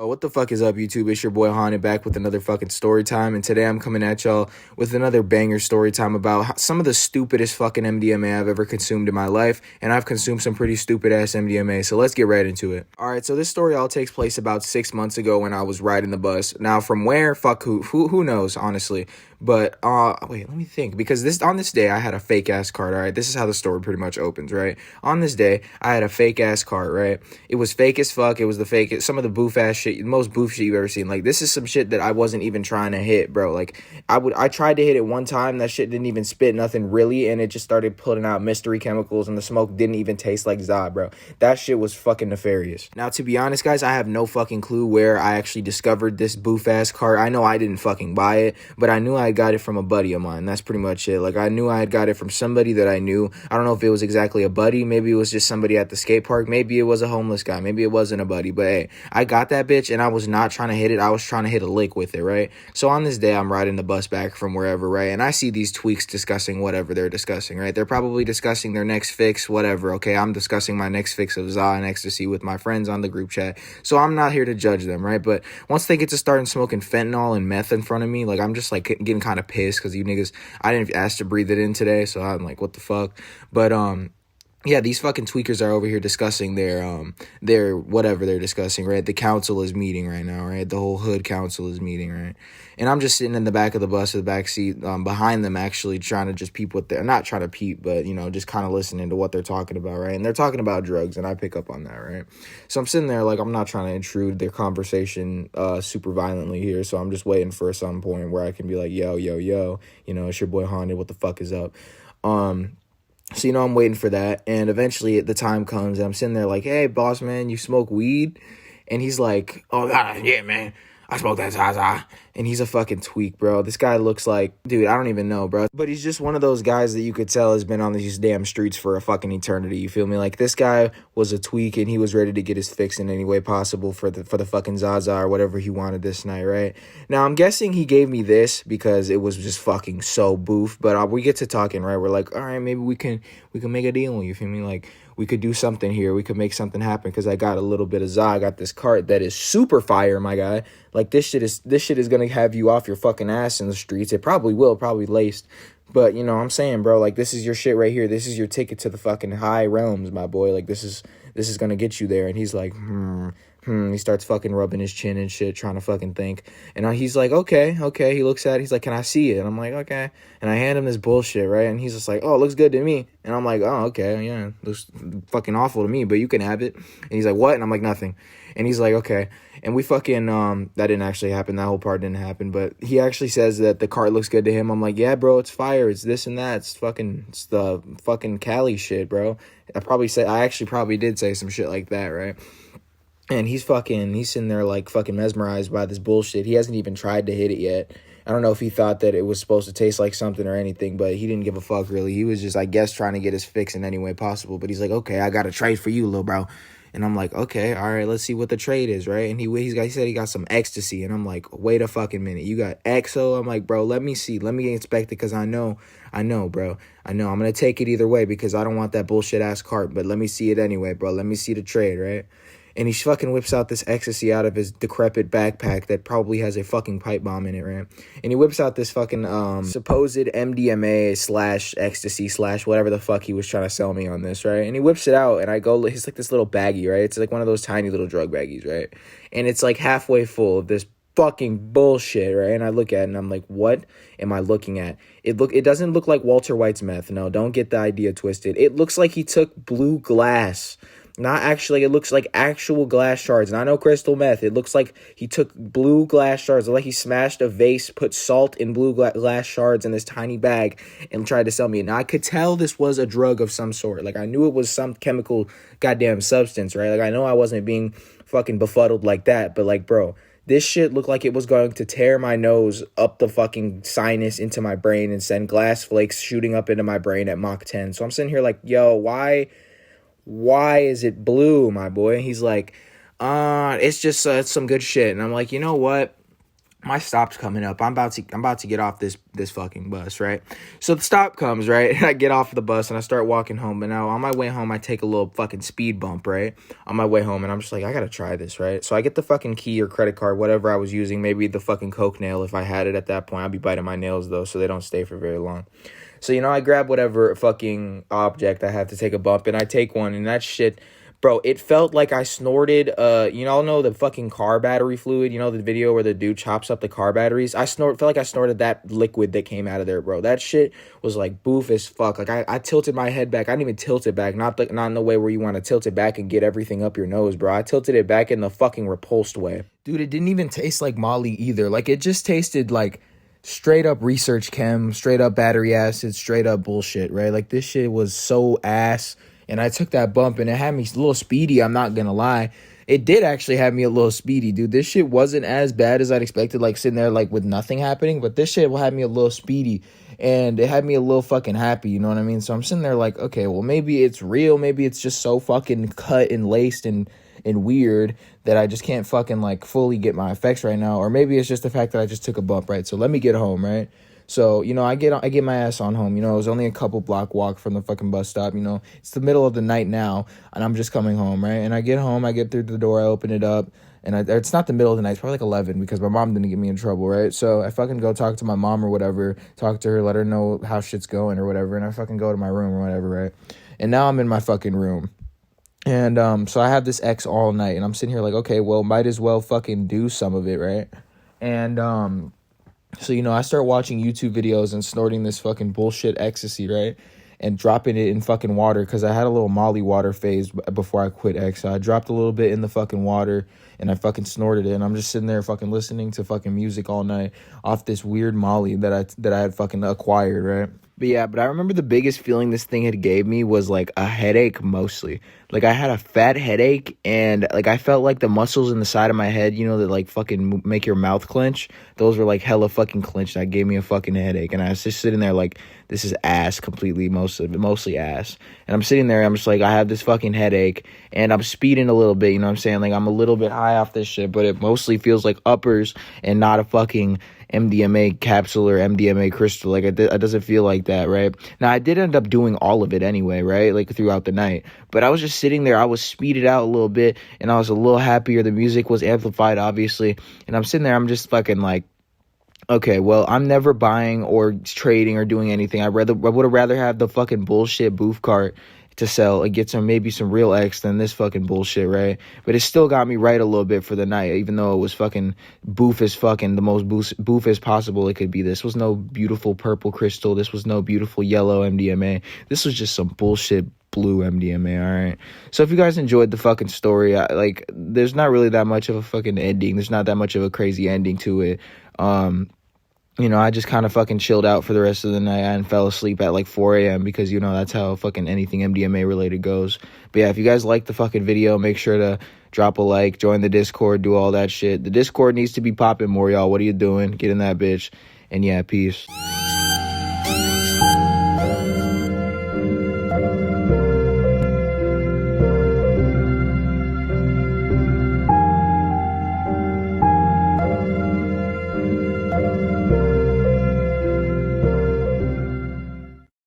Oh, what the fuck is up, YouTube? It's your boy Haunted back with another fucking story time, and today I'm coming at y'all with another banger story time about some of the stupidest fucking MDMA I've ever consumed in my life, and I've consumed some pretty stupid ass MDMA, so let's get right into it. Alright, so this story all takes place about 6 months ago when I was riding the bus. Now, from where? Fuck who knows, honestly. But, wait, let me think, because on this day, I had a fake-ass card, alright? This is how the story pretty much opens, right? On this day, I had a fake-ass card, right? It was fake as fuck, it was the fake, some of the boof-ass shit, most boof shit you've ever seen. Like, this is some shit that I wasn't even trying to hit, bro. Like, I tried to hit it one time, that shit didn't even spit nothing really, and it just started putting out mystery chemicals, and the smoke didn't even taste like za, bro. That shit was fucking nefarious. Now, to be honest, guys, I have no fucking clue where I actually discovered this boof-ass card. I know I didn't fucking buy it, but I knew I got it from a buddy of mine. That's pretty much it. Like, I knew I had got it from somebody that I knew. I don't know if it was exactly a buddy. Maybe it was just somebody at the skate park. Maybe it was a homeless guy. Maybe it wasn't a buddy. But hey, I got that bitch, and I was not trying to hit it. I was trying to hit a lick with it, right? So on this day, I'm riding the bus back from wherever, right? And I see these tweaks discussing whatever they're discussing, right? They're probably discussing their next fix, whatever, okay? I'm discussing my next fix of za and ecstasy with my friends on the group chat. So I'm not here to judge them, right? But once they get to starting smoking fentanyl and meth in front of me, like, I'm just, like, getting kind of pissed because you niggas, I didn't ask to breathe it in today, so I'm like, what the fuck? But, yeah, these fucking tweakers are over here discussing their whatever they're discussing, right? The council is meeting right now, right? The whole hood council is meeting, right? And I'm just sitting in the back of the bus, the back seat, behind them, actually trying to just peep what they're, not trying to peep, but, you know, just kind of listening to what they're talking about, right? And they're talking about drugs, and I pick up on that, right? So I'm sitting there like, I'm not trying to intrude their conversation super violently here, so I'm just waiting for some point where I can be like, yo, you know, it's your boy Haunted, what the fuck is up? So, you know, I'm waiting for that, and eventually the time comes, and I'm sitting there like, hey, boss man, you smoke weed? And he's like, oh, God, yeah, man, I smoke that Zaza. And he's a fucking tweak, bro. This guy looks like, dude, I don't even know, bro. But he's just one of those guys that you could tell has been on these damn streets for a fucking eternity, you feel me? Like, this guy was a tweak, and he was ready to get his fix in any way possible for the fucking Zaza or whatever he wanted this night, right? Now, I'm guessing he gave me this because it was just fucking so boof. But we get to talking, right? We're like, all right, maybe we can make a deal, you feel me? Like, we could do something here. We could make something happen because I got a little bit of za. I got this cart that is super fire, my guy. Like, this shit is gonna have you off your fucking ass in the streets. It probably will, probably laced. But, you know what I'm saying, bro, like, this is your shit right here. This is your ticket to the fucking high realms, my boy. Like, this is gonna get you there. And he's like, He starts fucking rubbing his chin and shit, trying to fucking think. And he's like, okay. He looks at it. He's like, can I see it? And I'm like, okay. And I hand him this bullshit, right? And he's just like, oh, it looks good to me. And I'm like, oh, okay, yeah, looks fucking awful to me, but you can have it. And he's like, what? And I'm like, nothing. And he's like, okay. And we fucking, that didn't actually happen. That whole part didn't happen. But he actually says that the cart looks good to him. I'm like, yeah, bro, it's fire. It's this and that. It's the fucking Cali shit, bro. I actually probably did say some shit like that, right? And he's sitting there like fucking mesmerized by this bullshit. He hasn't even tried to hit it yet. I don't know if he thought that it was supposed to taste like something or anything, but he didn't give a fuck, really. He was just, I guess, trying to get his fix in any way possible. But he's like, okay, I got a trade for you, little bro. And I'm like, okay, all right, let's see what the trade is, right? And he said he got some ecstasy. And I'm like, wait a fucking minute. You got exo? I'm like, bro, let me see. Let me inspect it because I know, bro. I know. I'm going to take it either way because I don't want that bullshit-ass cart. But let me see it anyway, bro. Let me see the trade, right? And he fucking whips out this ecstasy out of his decrepit backpack that probably has a fucking pipe bomb in it, right? And he whips out this fucking supposed MDMA / ecstasy / whatever the fuck he was trying to sell me on this, right? And he whips it out, and I go, it's like this little baggie, right? It's like one of those tiny little drug baggies, right? And it's like halfway full of this fucking bullshit, right? And I look at it, and I'm like, what am I looking at? It doesn't look like Walter White's meth. No, don't get the idea twisted. It looks like he took blue glass. Not actually, it looks like actual glass shards. And I know crystal meth. It looks like he took blue glass shards. Like he smashed a vase, put salt in blue glass shards in this tiny bag and tried to sell me. Now, I could tell this was a drug of some sort. Like, I knew it was some chemical goddamn substance, right? Like, I know I wasn't being fucking befuddled like that. But, like, bro, this shit looked like it was going to tear my nose up the fucking sinus into my brain and send glass flakes shooting up into my brain at Mach 10. So I'm sitting here like, yo, why is it blue, my boy? And he's like, it's just it's some good shit. And I'm like, you know what? my stop's coming up. I'm about to get off this fucking bus, right? So the stop comes, right? And I get off the bus and I start walking home. But now on my way home, I take a little fucking speed bump, right? On my way home, and I'm just like, I gotta try this, right? So I get the fucking key or credit card, whatever I was using, maybe the fucking Coke nail if I had it at that point. I'd be biting my nails though, so they don't stay for very long. So, I grab whatever fucking object I have to take a bump, and I take one, and that shit, bro, it felt like I snorted, you all know the fucking car battery fluid, the video where the dude chops up the car batteries? Felt like I snorted that liquid that came out of there, bro. That shit was like boof as fuck. Like, I tilted my head back. I didn't even tilt it back, not in the way where you want to tilt it back and get everything up your nose, bro. I tilted it back in the fucking repulsed way. Dude, it didn't even taste like Molly either. Like, it just tasted like straight up research chem, straight up battery acid, straight up bullshit, right? Like, this shit was so ass, and I took that bump, and it had me a little speedy, I'm not gonna lie. It did actually have me a little speedy, dude. This shit wasn't as bad as I'd expected, like, sitting there, like, with nothing happening, but this shit will have me a little speedy, and it had me a little fucking happy, you know what I mean? So I'm sitting there like, okay, well, maybe it's real, maybe it's just so fucking cut and laced and weird that I just can't fucking like fully get my effects right now, or maybe it's just the fact that I just took a bump, right? So let me get home, right? So, I get my ass on home. It was only a couple block walk from the fucking bus stop. It's the middle of the night now, and I'm just coming home, right? And I get home, I get through the door, I open it up, and it's not the middle of the night, it's probably like 11 because my mom didn't get me in trouble, right? So I fucking go talk to my mom or whatever, talk to her, let her know how shit's going or whatever, and I fucking go to my room or whatever, right? And now I'm in my fucking room. And so I have this X all night, and I'm sitting here like, okay, well, might as well fucking do some of it, right? And so, I start watching YouTube videos and snorting this fucking bullshit ecstasy, right? And dropping it in fucking water, because I had a little Molly water phase before I quit X. So I dropped a little bit in the fucking water, and I fucking snorted it, and I'm just sitting there fucking listening to fucking music all night off this weird Molly that I had fucking acquired, right? But I remember the biggest feeling this thing had gave me was like a headache mostly. Like, I had a fat headache, and like I felt like the muscles in the side of my head, that like fucking make your mouth clench, those were like hella fucking clenched. That gave me a fucking headache, and I was just sitting there like, this is ass completely, mostly ass. And I'm sitting there, I'm just like, I have this fucking headache, and I'm speeding a little bit, you know what I'm saying? Like, I'm a little bit high off this shit, but it mostly feels like uppers and not a fucking MDMA capsule or MDMA crystal. Like, it doesn't feel like that, right? Now, I did end up doing all of it anyway, right? Like, throughout the night. But I was just sitting there. I was speeded out a little bit, and I was a little happier. The music was amplified, obviously. And I'm sitting there. I'm just fucking like, okay, well, I'm never buying or trading or doing anything. I would have rather have the fucking bullshit booth cart to sell and get maybe some real X than this fucking bullshit, right? But it still got me right a little bit for the night, even though it was fucking boof as fucking the most boof as possible it could be. This was no beautiful purple crystal. This was no beautiful yellow MDMA. This was just some bullshit blue MDMA, all right? So if you guys enjoyed the fucking story, there's not really that much of a fucking ending. There's not that much of a crazy ending to it. I just kind of fucking chilled out for the rest of the night and fell asleep at like 4 a.m. because, that's how fucking anything MDMA related goes. But yeah, if you guys like the fucking video, make sure to drop a like, join the Discord, do all that shit. The Discord needs to be popping more, y'all. What are you doing? Get in that bitch. And yeah, peace.